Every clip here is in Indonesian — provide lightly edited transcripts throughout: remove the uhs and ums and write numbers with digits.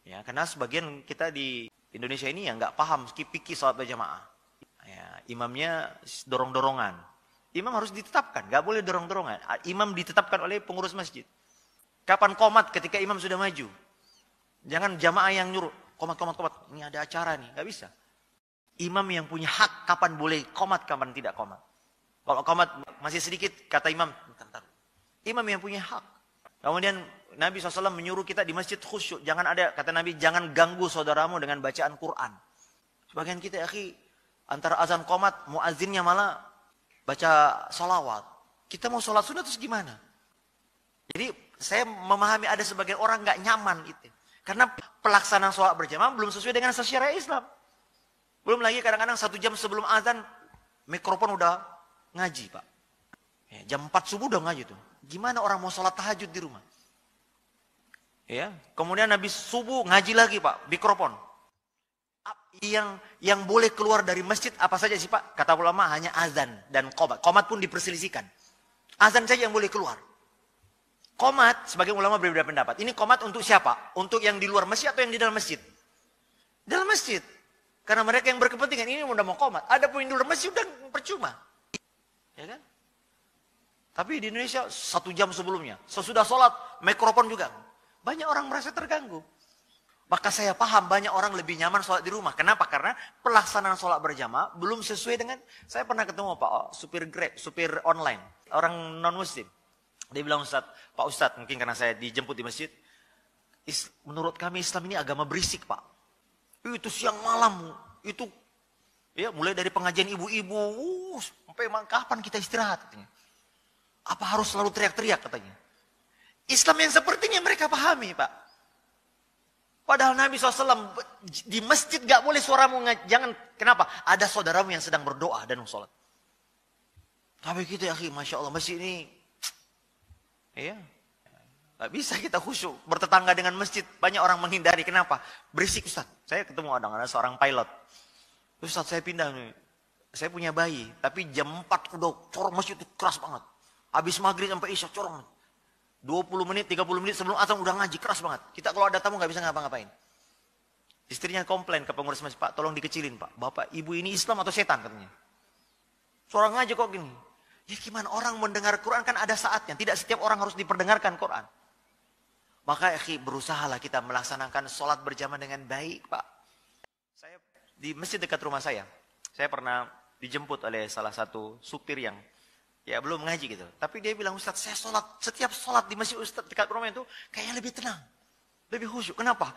Ya, karena sebagian kita di Indonesia ini ya nggak paham fikih salat berjamaah. Ya, imamnya dorong-dorongan. Imam harus ditetapkan, nggak boleh dorong-dorongan. Imam ditetapkan oleh pengurus masjid. Kapan qomat ketika imam sudah maju? Jangan jamaah yang nyuruh, qomat. Ini ada acara nih, nggak bisa. Imam yang punya hak kapan boleh qomat, kapan tidak qomat. Kalau qomat masih sedikit, kata imam, bentar. Imam yang punya hak. Kemudian Nabi SAW menyuruh kita di masjid khusyuk. Jangan ada, kata Nabi, jangan ganggu saudaramu dengan bacaan Quran. Sebagian kita, akhi, antara azan qomat, muazzinnya malah baca salawat. Kita mau sholat sunnah terus gimana? Jadi saya memahami ada sebagian orang nggak nyaman itu. Karena pelaksanaan sholat berjamaah belum sesuai dengan syariat Islam. Belum lagi kadang-kadang 1 jam sebelum azan, mikrofon udah ngaji, Pak. Ya, jam 4 subuh udah ngaji tuh. Gimana orang mau sholat tahajud di rumah? Ya, kemudian habis subuh ngaji lagi, Pak, mikrofon. Yang boleh keluar dari masjid apa saja sih, Pak? Kata ulama hanya azan dan qomat. Qomat pun diperselisihkan. Azan saja yang boleh keluar. Qomat, sebagai ulama berbeda pendapat. Ini qomat untuk siapa? Untuk yang di luar masjid atau yang di dalam masjid? Dalam masjid. Karena mereka yang berkepentingan ini udah mau qomat. Ada pun yang di luar masjid udah percuma. Ya kan? Tapi di Indonesia 1 jam sebelumnya, sesudah sholat, mikrofon juga. Banyak orang merasa terganggu. Maka saya paham banyak orang lebih nyaman sholat di rumah. Kenapa? Karena pelaksanaan sholat berjamaah belum sesuai dengan, saya pernah ketemu Pak supir Grab, supir online, orang non-muslim. Dia bilang, Pak Ustadz, mungkin karena saya dijemput di masjid, menurut kami Islam ini agama berisik, Pak. Itu siang malam, itu ya mulai dari pengajian ibu-ibu, sampai kapan kita istirahat katanya. Apa harus selalu teriak-teriak katanya. Islam yang seperti ini mereka pahami, Pak. Padahal Nabi SAW di masjid gak boleh suaramu jangan. Kenapa? Ada saudaramu yang sedang berdoa dan sholat. Tapi kita, ya, Masya Allah, masjid ini, ya, gak bisa kita khusyuk. Bertetangga dengan masjid, banyak orang menghindari. Kenapa? Berisik, Ustaz. Saya ketemu ada seorang pilot. Ustaz, saya pindah nih. Saya punya bayi, tapi jam 4 udah corong masjid itu keras banget. Habis maghrib sampai isya corong. 20 menit, 30 menit sebelum azan udah ngaji, keras banget. Kita kalau ada tamu gak bisa ngapa-ngapain. Istrinya komplain ke pengurus masjid, Pak, tolong dikecilin, Pak. Bapak, ibu ini Islam atau setan katanya. Suara ngaji kok gini. Ya gimana orang mendengar Quran kan ada saatnya. Tidak setiap orang harus diperdengarkan Quran. Maka berusahalah kita melaksanakan sholat berjamaah dengan baik, Pak. Saya di masjid dekat rumah saya pernah dijemput oleh salah satu supir yang ya belum ngaji gitu. Tapi dia bilang, Ustaz, saya setiap sholat di masjid Ustaz dekat rumah itu kayaknya lebih tenang. Lebih khusyuk. Kenapa?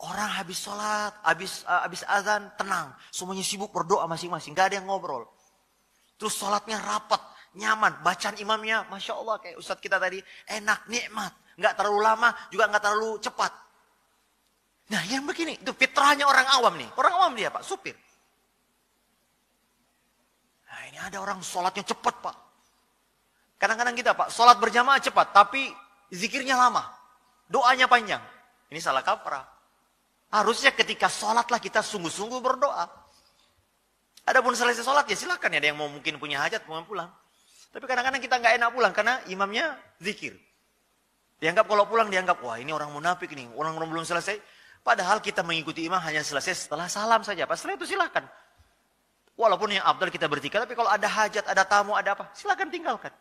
Orang habis sholat, habis azan, tenang. Semuanya sibuk berdoa masing-masing. Gak ada yang ngobrol. Terus sholatnya rapat, nyaman. Bacaan imamnya, Masya Allah, kayak Ustaz kita tadi, enak, nikmat. Gak terlalu lama, juga gak terlalu cepat. Nah yang begini, itu fitrahnya orang awam nih. Orang awam dia, Pak, supir. Nah ini ada orang sholatnya cepat, Pak. Kadang-kadang kita, Pak, sholat berjamaah cepat, tapi zikirnya lama. Doanya panjang. Ini salah kaprah. Harusnya ketika sholatlah kita sungguh-sungguh berdoa. Adapun selesai sholat, ya silakan ya. Ada yang mau mungkin punya hajat, mau pulang. Tapi kadang-kadang kita nggak enak pulang, karena imamnya zikir. Dianggap kalau pulang, dianggap, wah ini orang munafik nih. Orang belum selesai. Padahal kita mengikuti imam hanya selesai setelah salam saja. Pas setelah itu silakan. Walaupun yang abdal kita berzikir, tapi kalau ada hajat, ada tamu, ada apa, silakan tinggalkan.